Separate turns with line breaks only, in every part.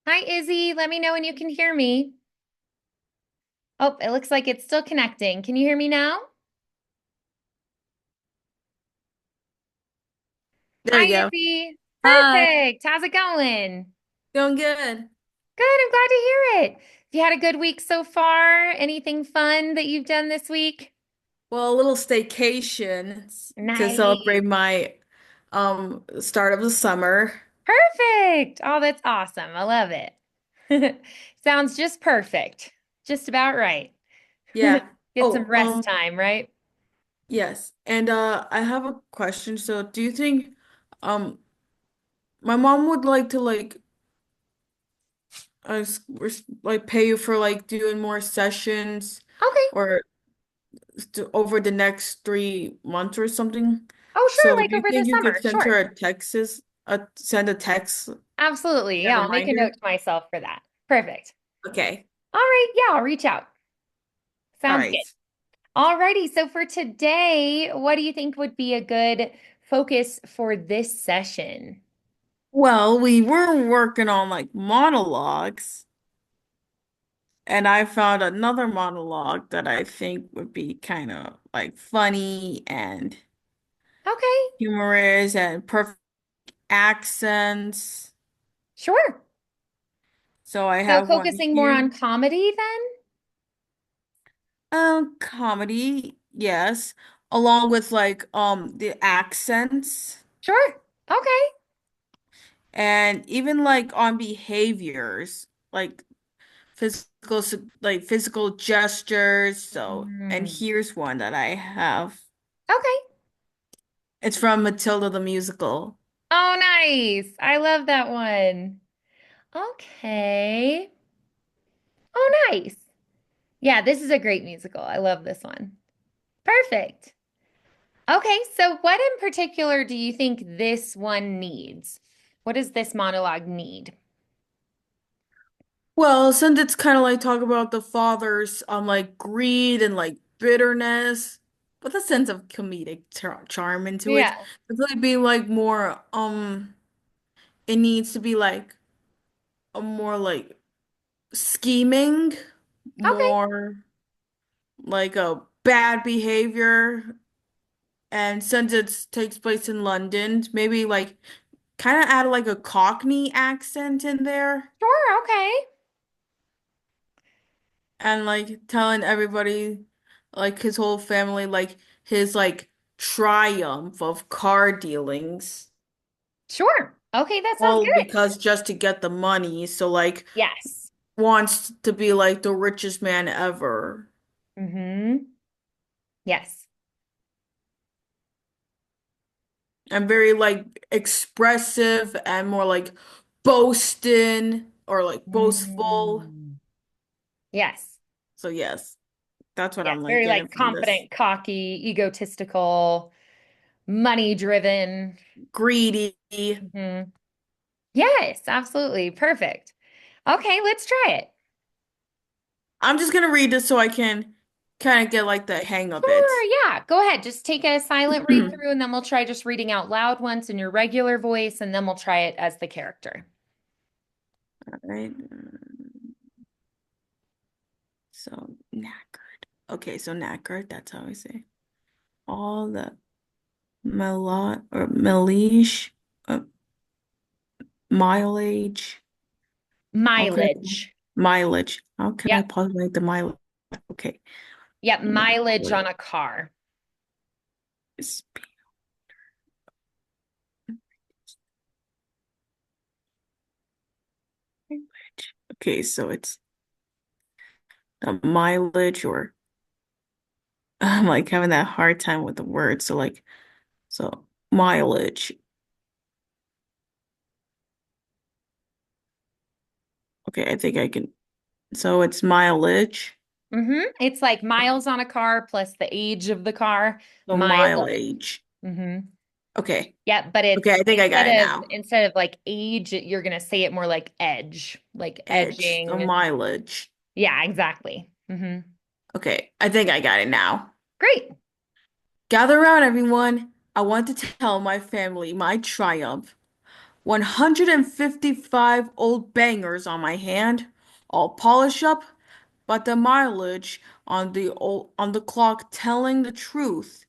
Hi, Izzy. Let me know when you can hear me. Oh, it looks like it's still connecting. Can you hear me now?
There
Hi,
you go.
Izzy.
Hi.
Perfect. How's it going?
Going good.
Good. I'm glad to hear it. Have you had a good week so far? Anything fun that you've done this week?
Well, a little staycation to
Nice.
celebrate my start of the summer.
Perfect. Oh, that's awesome. I love it. Sounds just perfect. Just about right.
Yeah.
Get some
Oh,
rest time, right?
yes. And I have a question. So, do you think um my mom would like to like pay you for like doing more sessions
Okay.
or over the next 3 months or something?
Oh, sure.
So, do
Like
you
over the
think you could
summer.
send her
Sure.
send a text
Absolutely.
as
Yeah,
a
I'll make a note
reminder?
to myself for that. Perfect.
Okay.
All right. Yeah, I'll reach out.
All
Sounds
right.
good. All righty. So for today, what do you think would be a good focus for this session?
Well, we were working on like monologues, and I found another monologue that I think would be kind of like funny and
Okay.
humorous and perfect accents.
Sure.
So I
So
have one
focusing more
here.
on comedy then?
Comedy, yes, along with like the accents
Sure. Okay.
and even like on behaviors, like physical gestures. So, and
Mm.
here's one that I have.
Okay.
It's from Matilda the musical.
Oh, nice. I love that one. Okay. Oh, nice. Yeah, this is a great musical. I love this one. Perfect. Okay, so what in particular do you think this one needs? What does this monologue need?
Well, since it's kind of like talk about the father's like greed and like bitterness, with a sense of comedic charm into it.
Yeah.
It's like being like more it needs to be like a more like scheming,
Okay,
more like a bad behavior. And since it takes place in London, maybe like kind of add like a Cockney accent in there
sure, okay.
and like telling everybody, like his whole family, like his like triumph of car dealings.
Sure. Okay, that sounds
All
good.
because just to get the money. So like
Yes.
wants to be like the richest man ever.
Mm-hmm. Yes.
And very like expressive and more like boasting or like boastful.
Mm. Yes.
So yes, that's what
Yes.
I'm like
Very
getting
like
from this.
confident, cocky, egotistical, money driven.
Greedy.
Hmm. Yes, absolutely. Perfect. Okay, let's try it.
I'm just gonna read this so I can kind of get like the hang of
Sure,
it.
yeah. Go ahead. Just take a silent read
All
through and then we'll try just reading out loud once in your regular voice and then we'll try it as the character.
right. So knackered. Okay, so knackered, that's how I say. All the mileage, uh, mileage. How can I
Mileage.
mileage? How can I
Yep.
possibly like the mileage? Okay.
Yep. Mileage
Mileage.
on a car.
Okay, so it's the mileage or I'm like having that hard time with the word. So like so mileage. Okay, I think I can. So it's mileage.
It's like miles on a car plus the age of the car.
So
Mileage.
mileage.
hmm
Okay.
Yeah, but it's
Okay, I think I got it now.
instead of like age, you're gonna say it more like edge, like
Edge. So
edging.
mileage.
Yeah, exactly.
Okay, I think I got it now.
Great.
Gather around, everyone. I want to tell my family my triumph. 155 old bangers on my hand, all polished up, but the mileage on the clock telling the truth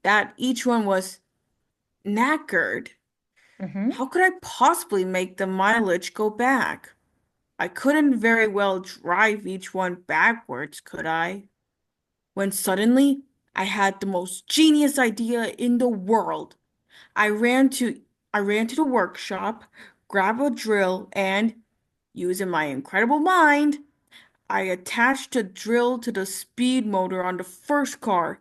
that each one was knackered.
Hmm.
How could I possibly make the mileage go back? I couldn't very well drive each one backwards, could I? When suddenly I had the most genius idea in the world. I ran to I ran to the workshop, grabbed a drill, and using my incredible mind, I attached the drill to the speed motor on the first car,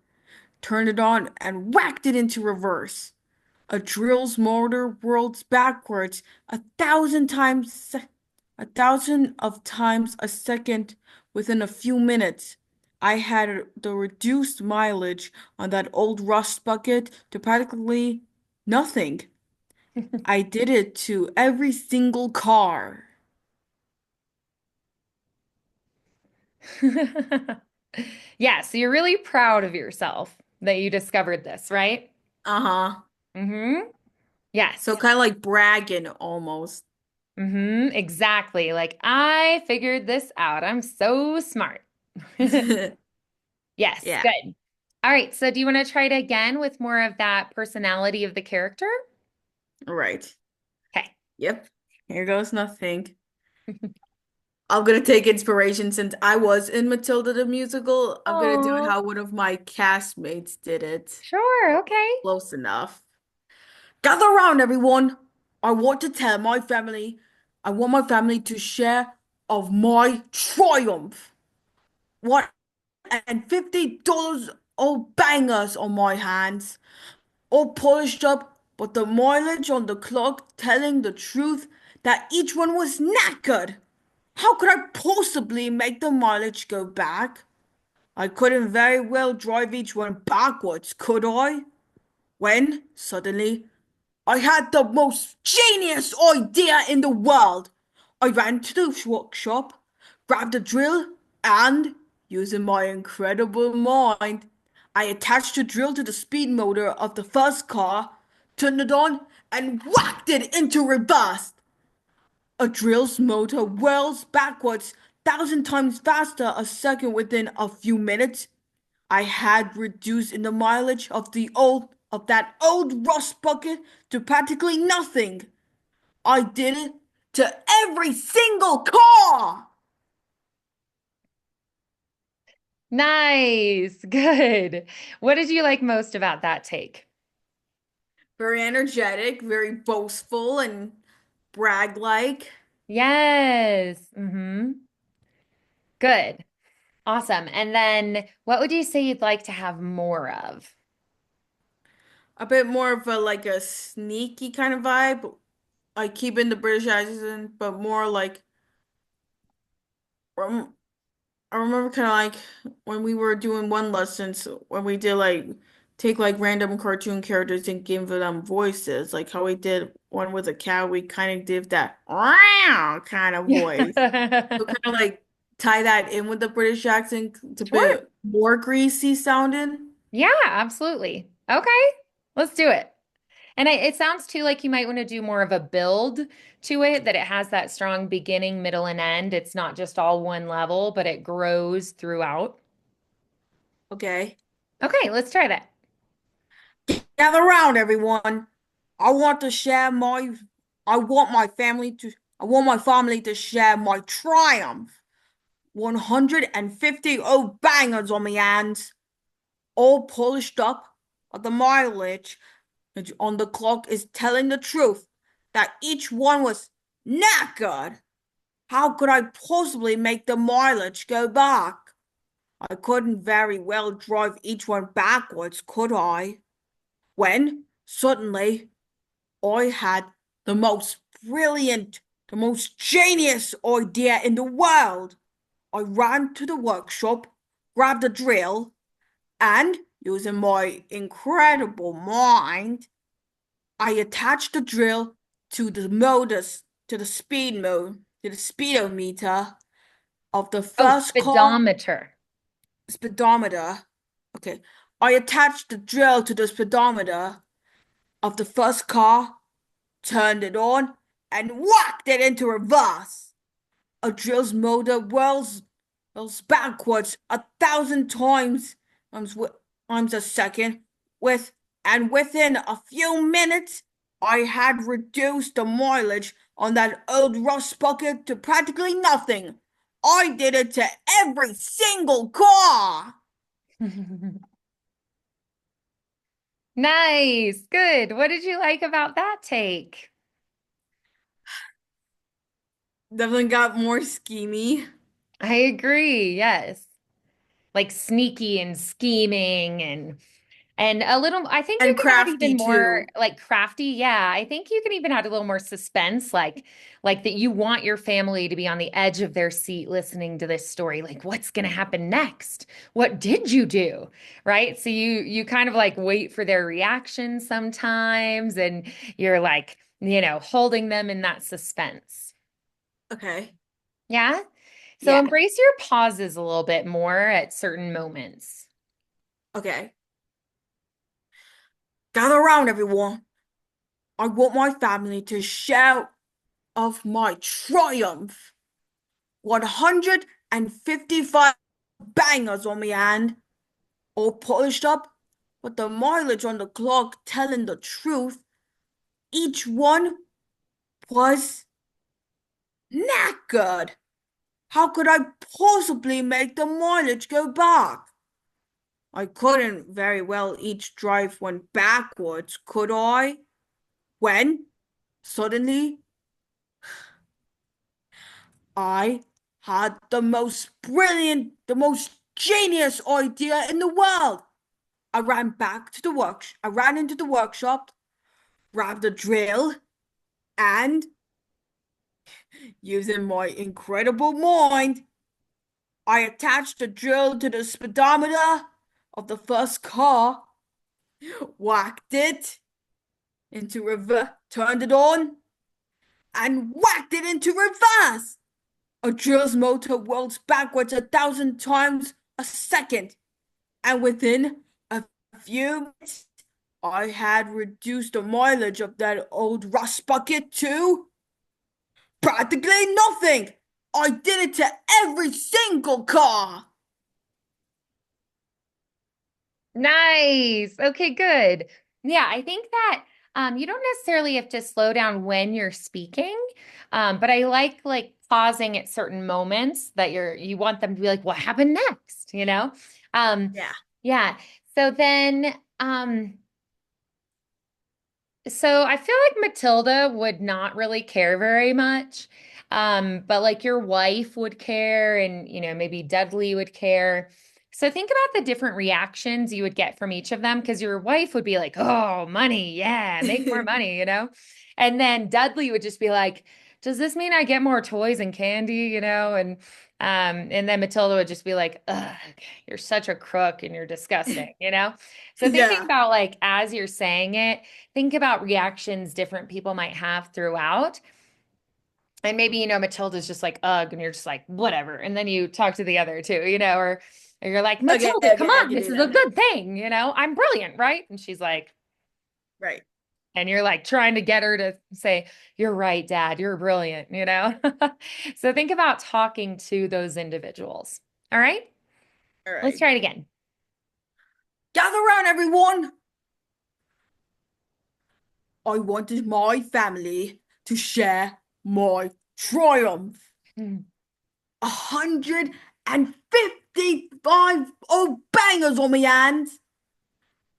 turned it on, and whacked it into reverse. A drill's motor whirls backwards 1,000 times, 1,000 of times a second within a few minutes. I had the reduced mileage on that old rust bucket to practically nothing. I did it to every single car.
Yeah, so you're really proud of yourself that you discovered this, right?
Uh-huh.
Mm-hmm.
So
Yes.
kind of like bragging almost.
Mm-hmm. Exactly. Like, I figured this out. I'm so smart. Yes,
Yeah,
good. All right, so do you want to try it again with more of that personality of the character?
right.
Okay.
Yep. Here goes nothing. I'm gonna take inspiration since I was in Matilda the musical. I'm gonna do it
Oh,
how one of my castmates did it.
sure. Okay.
Close enough. Gather around, everyone. I want to tell my family. I want my family to share of my triumph. $150 all bangers on my hands, all polished up, but the mileage on the clock telling the truth that each one was knackered. How could I possibly make the mileage go back? I couldn't very well drive each one backwards, could I? When, suddenly, I had the most genius idea in the world. I ran to the workshop, grabbed a drill, and, using my incredible mind, I attached the drill to the speed motor of the first car, turned it on, and whacked it into reverse. A drill's motor whirls backwards 1,000 times faster a second within a few minutes. I had reduced in the mileage of that old rust bucket to practically nothing. I did it to every single car.
Nice. Good. What did you like most about that take?
Very energetic, very boastful and brag-like.
Yes. Mm-hmm. Good. Awesome. And then what would you say you'd like to have more of?
A bit more of a like a sneaky kind of vibe. Like keeping the British accent, but more like I remember kind of like when we were doing one lessons when we did like take like random cartoon characters and give them voices, like how we did one with a cat, we kind of did that "Meow" kind of voice. So kind of like tie that in with the British accent to be
Sure.
more greasy sounding.
Yeah, absolutely. Okay. Let's do it. And it sounds too like you might want to do more of a build to it, that it has that strong beginning, middle, and end. It's not just all one level, but it grows throughout.
Okay.
Okay, let's try that.
Gather around, everyone. I want to share my I want my family to I want my family to share my triumph. 150 old bangers on my hands, all polished up, but the mileage on the clock is telling the truth that each one was knackered. How could I possibly make the mileage go back? I couldn't very well drive each one backwards, could I? When suddenly I had the most brilliant, the most genius idea in the world. I ran to the workshop, grabbed a drill, and using my incredible mind, I attached the drill to the motors, to the speedometer of the
Oh,
first car
speedometer.
speedometer. Okay. I attached the drill to the speedometer of the first car, turned it on, and whacked it into reverse. A drill's motor whirls backwards 1,000 times a second, within a few minutes, I had reduced the mileage on that old rust bucket to practically nothing. I did it to every single car.
Nice. Good. What did you like about that take?
Definitely got more schemy
I agree. Yes. Like sneaky and scheming and a little, I think you
and
could add
crafty
even more
too.
like crafty. Yeah, I think you can even add a little more suspense, like that you want your family to be on the edge of their seat listening to this story. Like, what's going to happen next? What did you do? Right? So you kind of like wait for their reaction sometimes, and you're like, holding them in that suspense.
Okay.
Yeah. So
Yeah.
embrace your pauses a little bit more at certain moments.
Okay. Gather around, everyone. I want my family to shout of my triumph. 155 bangers on my hand, all polished up, with the mileage on the clock telling the truth. Each one was knackered. How could I possibly make the mileage go back? I couldn't very well each drive went backwards, could I? When, suddenly, I had the most genius idea in the world. I ran into the workshop, grabbed a drill, and using my incredible mind, I attached the drill to the speedometer of the first car, whacked it into reverse, turned it on, and whacked it into reverse. A drill's motor whirls backwards 1,000 times a second, and within a few minutes, I had reduced the mileage of that old rust bucket to practically nothing. I did it to every single car.
Nice. Okay, good. Yeah, I think that you don't necessarily have to slow down when you're speaking, but I like pausing at certain moments that you want them to be like, what happened next? Um,
Yeah.
yeah. So then, so I feel like Matilda would not really care very much. But like your wife would care and maybe Dudley would care. So think about the different reactions you would get from each of them because your wife would be like, "Oh, money, yeah, make more money." And then Dudley would just be like, "Does this mean I get more toys and candy?" And then Matilda would just be like, "Ugh, you're such a crook and you're disgusting." So thinking
Yeah.
about like as you're saying it, think about reactions different people might have throughout. And maybe, Matilda's just like, ugh, and you're just like, whatever. And then you talk to the other two, or you're like,
Okay,
Matilda, come
okay, I
on,
can
this
do
is a
that.
good thing, I'm brilliant, right? And she's like,
Right.
and you're like trying to get her to say, you're right, Dad, you're brilliant. So think about talking to those individuals. All right,
All
let's
right.
try it again.
Gather around, everyone. I wanted my family to share my triumph.
Hmm.
155 old bangers on my hands.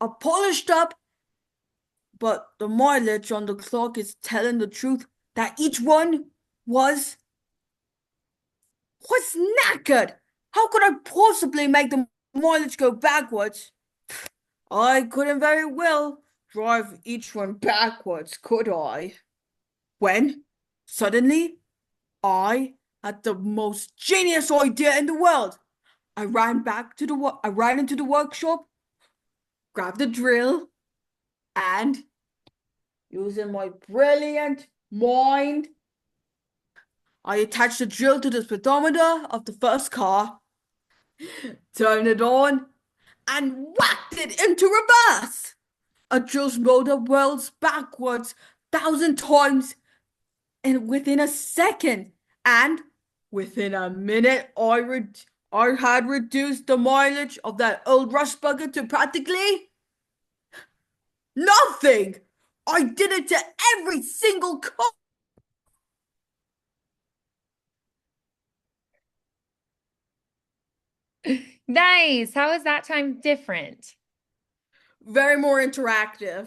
I polished up, but the mileage on the clock is telling the truth that each one was was knackered. How could I possibly make the mileage go backwards? I couldn't very well drive each one backwards, could I? When suddenly I had the most genius idea in the world. I ran into the workshop, grabbed the drill, and using my brilliant mind, I attached the drill to the speedometer of the first car, turned it on, and whacked it into reverse. A drill's motor whirls backwards 1,000 times and within a second. And within a minute, I had reduced the mileage of that old rush bucket to practically nothing. I did it to every single car.
Nice. How is that time different?
Very more interactive.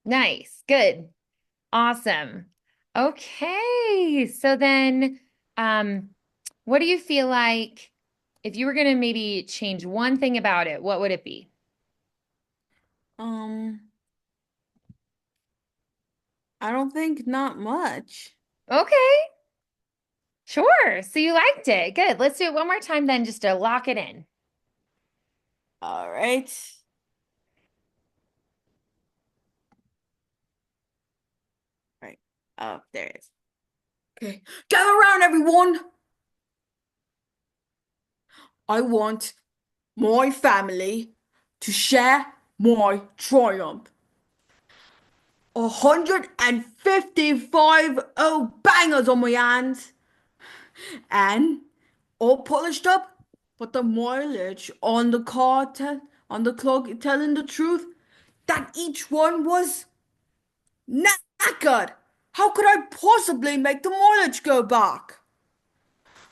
Nice. Good. Awesome. Okay. So then, um, what do you feel like if you were going to maybe change one thing about it, what would it be?
Um, I don't think not much.
Okay. Sure. So you liked it. Good. Let's do it one more time then just to lock it in.
All right. Right. Oh, there it is. Okay. Gather around, everyone. I want my family to share my triumph. 155 bangers on my hands and all polished up, but the mileage on the car, on the clock, telling the truth that each one was knackered. How could I possibly make the mileage go back?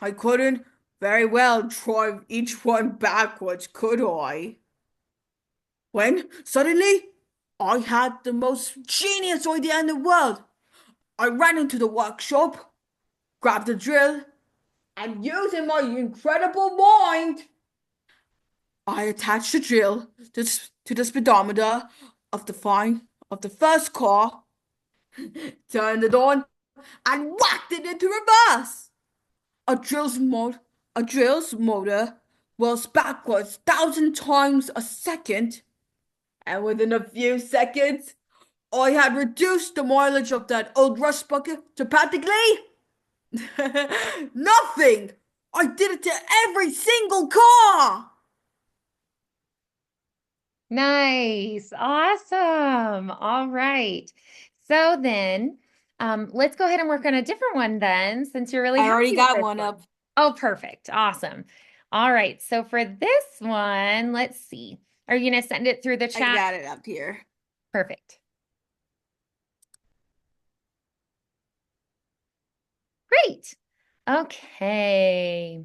I couldn't very well drive each one backwards, could I? When suddenly I had the most genius idea in the world. I ran into the workshop, grabbed a drill, and using my incredible mind, I attached the drill to the speedometer of the first car, turned it on, and whacked it into reverse. A drill's mod a drill's motor whirls backwards 1,000 times a second, and within a few seconds, I had reduced the mileage of that old rust bucket to practically nothing. I did it to every single car.
Nice. Awesome. All right. So then, let's go ahead and work on a different one then, since you're really
I already
happy with
got
this
one
one.
up.
Oh, perfect. Awesome. All right. So for this one, let's see. Are you going to send it through the
I
chat?
got it up here.
Perfect. Great. Okay.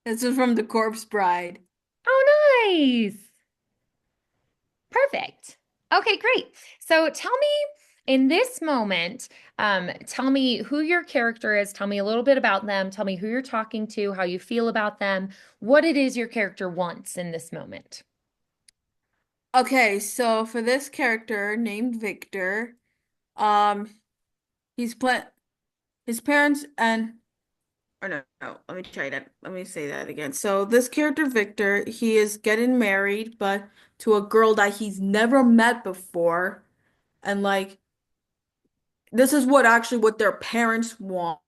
This is from the Corpse Bride.
Oh, nice. Perfect. Okay, great. So tell me in this moment, tell me who your character is. Tell me a little bit about them. Tell me who you're talking to, how you feel about them, what it is your character wants in this moment.
Okay, so for this character named Victor, um, he's playing his parents and or no, let me try that. Let me say that again. So this character Victor, he is getting married, but to a girl that he's never met before, and like this is what their parents want,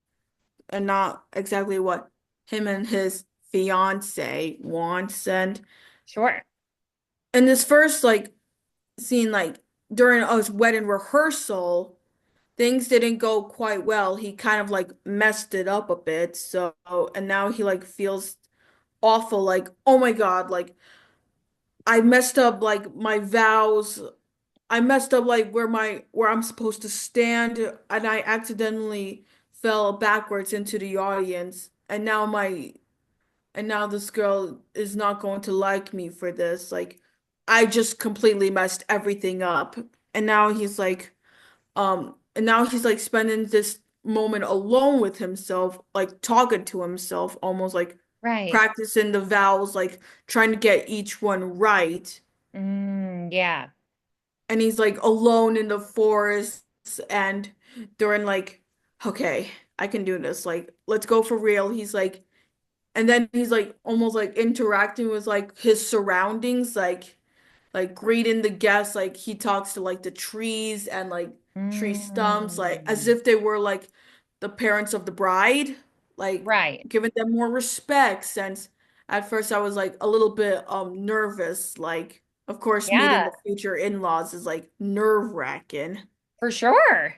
and not exactly what him and his fiance wants. And
Sure.
in this first scene, like during his wedding rehearsal, things didn't go quite well. He kind of like messed it up a bit. So, and now he like feels awful, like, oh my God, like I messed up like my vows. I messed up like where I'm supposed to stand, and I accidentally fell backwards into the audience. And now this girl is not going to like me for this. Like I just completely messed everything up. And now he's like spending this moment alone with himself, like talking to himself, almost like
Right.
practicing the vowels, like trying to get each one right.
Yeah.
And he's like alone in the forest and during like, okay, I can do this. Like, let's go for real. And then he's like almost like interacting with like his surroundings, like greeting the guests, like he talks to like the trees and like tree stumps, like as
Mm,
if they were like the parents of the bride, like
right.
giving them more respect. Since at first I was like a little bit nervous, like of course meeting
Yeah,
the future in-laws is like nerve-wracking.
For sure.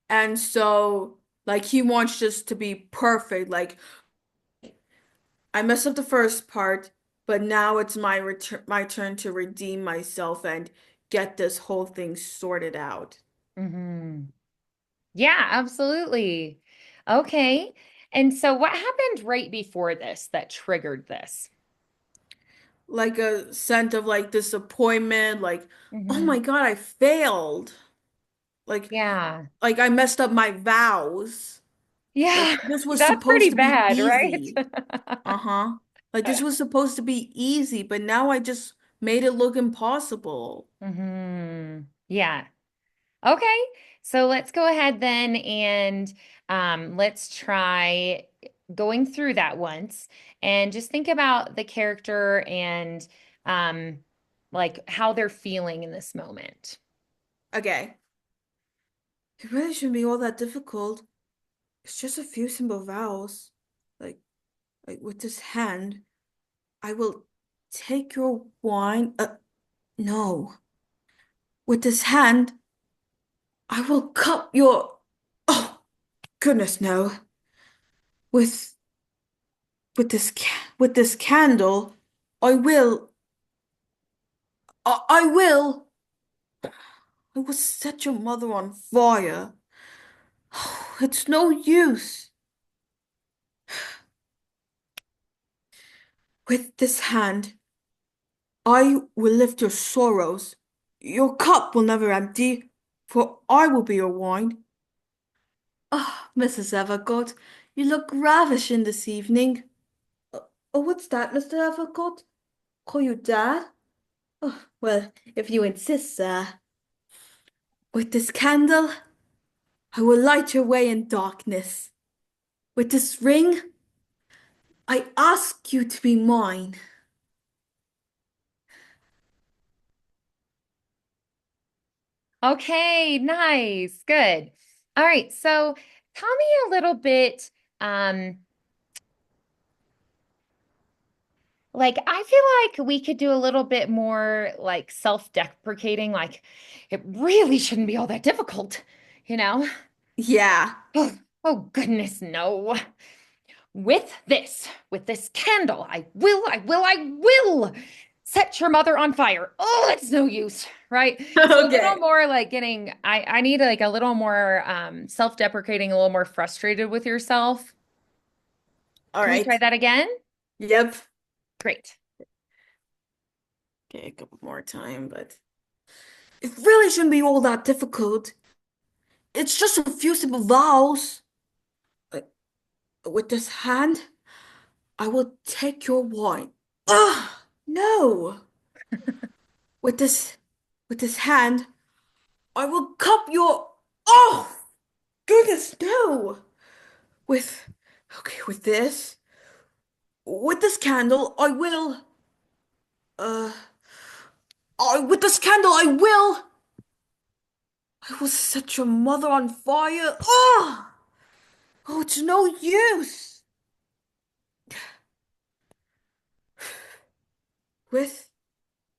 And so, like, he wants just to be perfect. Like, I messed up the first part, but now it's my turn to redeem myself and get this whole thing sorted out.
Hmm. Yeah, absolutely. Okay. And so what happened right before this that triggered this?
Like a sense of like disappointment, like, oh
Hmm.
my God, I failed. Like,
Yeah.
like I messed up my vows. Like
Yeah.
this was
That's
supposed
pretty
to be
bad, right?
easy. Uh-huh. Like this was supposed to be easy, but now I just made it look impossible.
Yeah. Okay. So let's go ahead then and let's try going through that once and just think about the character and um, like how they're feeling in this moment.
Okay. It really shouldn't be all that difficult. It's just a few simple vowels. Like like with this hand, I will take your wine. No. With this hand, I will cup your. Oh, goodness, no. With with this candle, I will. I will. I will set your mother on fire. It's no use. With this hand, I will lift your sorrows. Your cup will never empty, for I will be your wine. Ah, Mrs. Evergott, you look ravishing this evening. Oh, what's that, Mr. Evergott? Call you Dad? Oh, well, if you insist, sir. With this candle, I will light your way in darkness. With this ring, I ask you to be mine.
Okay, nice. Good. All right. So tell me a little bit. Um, Like, I feel like we could do a little bit more like self-deprecating, like it really shouldn't be all that difficult, you know?
Yeah.
Oh, oh goodness, no. With this candle, I will set your mother on fire. Oh, it's no use, right? So a little
Okay.
more like I need like a little more self-deprecating, a little more frustrated with yourself.
All
Can we try
right.
that again?
Yep.
Great.
Okay, a couple more time, but it really shouldn't be all that difficult. It's just a few simple vowels. Like, with this hand, I will take your wine. Ugh, no. With this, with this hand, I will cup your. Oh, goodness, no. With, okay, with this candle, I will. Uh, with this candle, I will set your mother on fire. Oh, oh, it's no use. With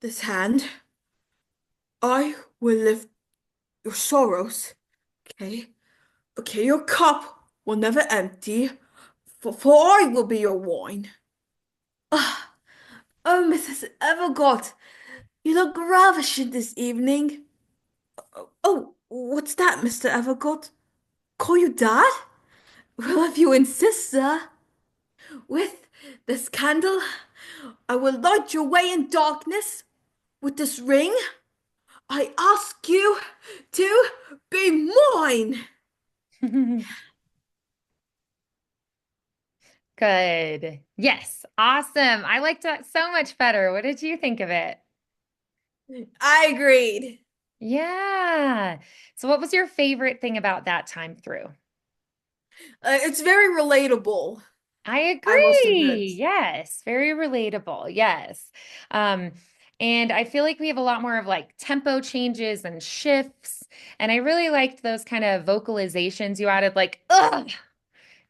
this hand, I will lift your sorrows. Okay, okay, your cup will never empty, for I will be your wine. Ah, oh, Mrs. Evergott, you look ravishing this evening. Oh, what's that, Mr. Evergott? Call you Dad? Well, if you insist, sir. With this candle, I will light your way in darkness. With this ring, I ask you to be mine.
Good. Yes. Awesome. I liked that so much better. What did you think of it?
I agreed.
Yeah. So, what was your favorite thing about that time through?
It's very relatable,
I
I must
agree.
admit.
Yes. Very relatable. Yes. Um, and I feel like we have a lot more of like tempo changes and shifts. And I really liked those kind of vocalizations you added, like, ugh,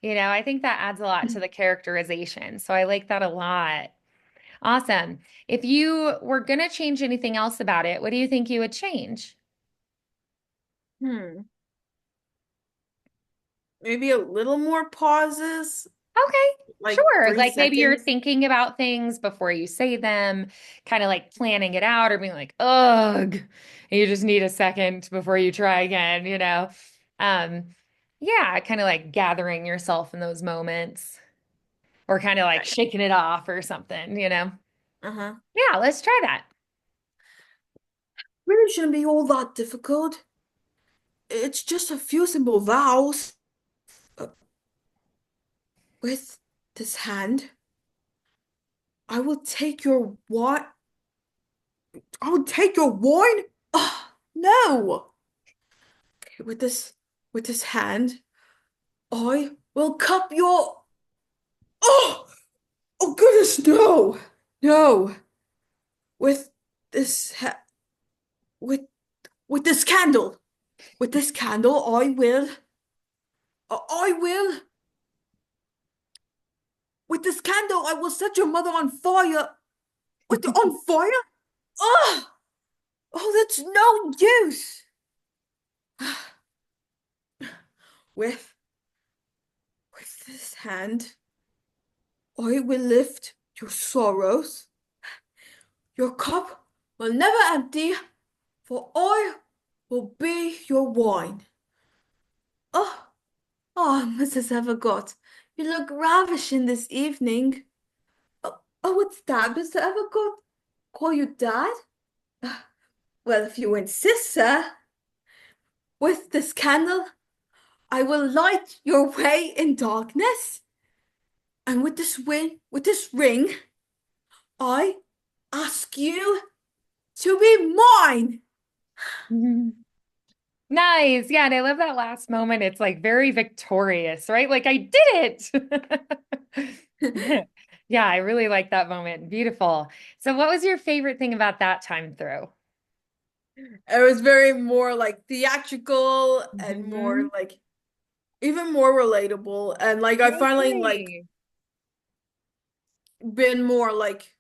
I think that adds a lot to the characterization. So I like that a lot. Awesome. If you were going to change anything else about it, what do you think you would change?
Hmm. Maybe a little more pauses,
Okay,
like
sure.
three
Like maybe you're
seconds.
thinking about things before you say them, kind of like planning it out or being like, ugh, and you just need a second before you try again, you know? Um, yeah, kind of like gathering yourself in those moments or kind of like
Okay.
shaking it off or something, you know?
Uh-huh.
Yeah, let's try that.
Really shouldn't be all that difficult. It's just a few simple vowels. Uh, with this hand, I will take your what? I will take your wine? Ah, no. Okay, with this hand, I will cup your. Oh, oh goodness, no, no. With this ha with with this candle, with this candle, I will. With this candle, I will set your mother on fire. What, on fire? Oh, oh, that's no use. With with this hand, I will lift your sorrows. Your cup will never empty, for I will be your wine. Oh, oh, Mrs. Evergott, you look ravishing this evening. Oh, oh, what's that, Mr. Evergott? Call you Dad? Well, if you insist, sir. With this candle, I will light your way in darkness, and with this ring, I ask you to be mine.
Nice. Yeah, and I love that last moment. It's like very victorious, right? Like I did it. Yeah, I really like that moment. Beautiful. So what was your favorite thing about that time through?
It was very more like theatrical and more
Hmm.
like even more relatable. And like I finally like
Okay.
been more like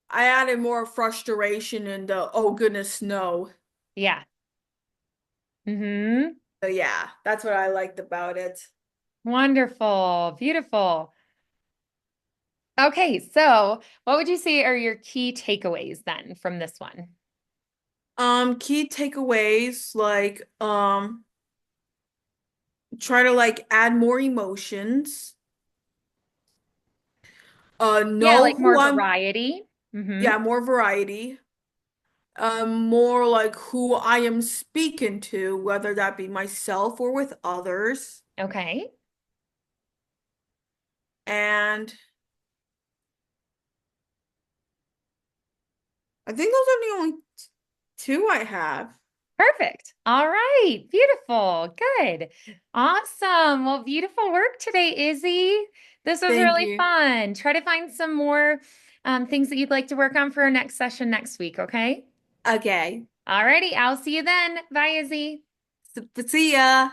I added more frustration and the oh goodness no.
Yeah. Hmm.
So yeah, that's what I liked about it.
Wonderful. Beautiful. Okay, so what would you say are your key takeaways then from this one?
Key takeaways like try to like add more emotions.
Yeah,
Know
like
who
more
I'm
variety. Hmm.
yeah, more variety. More like who I am speaking to, whether that be myself or with others.
Okay.
And I think those are the only two I have.
Perfect. All right. Beautiful. Good. Awesome. Well, beautiful work today, Izzy. This was
Thank
really
you.
fun. Try to find some more things that you'd like to work on for our next session next week, okay?
Okay.
All righty. I'll see you then. Bye, Izzy.
See ya.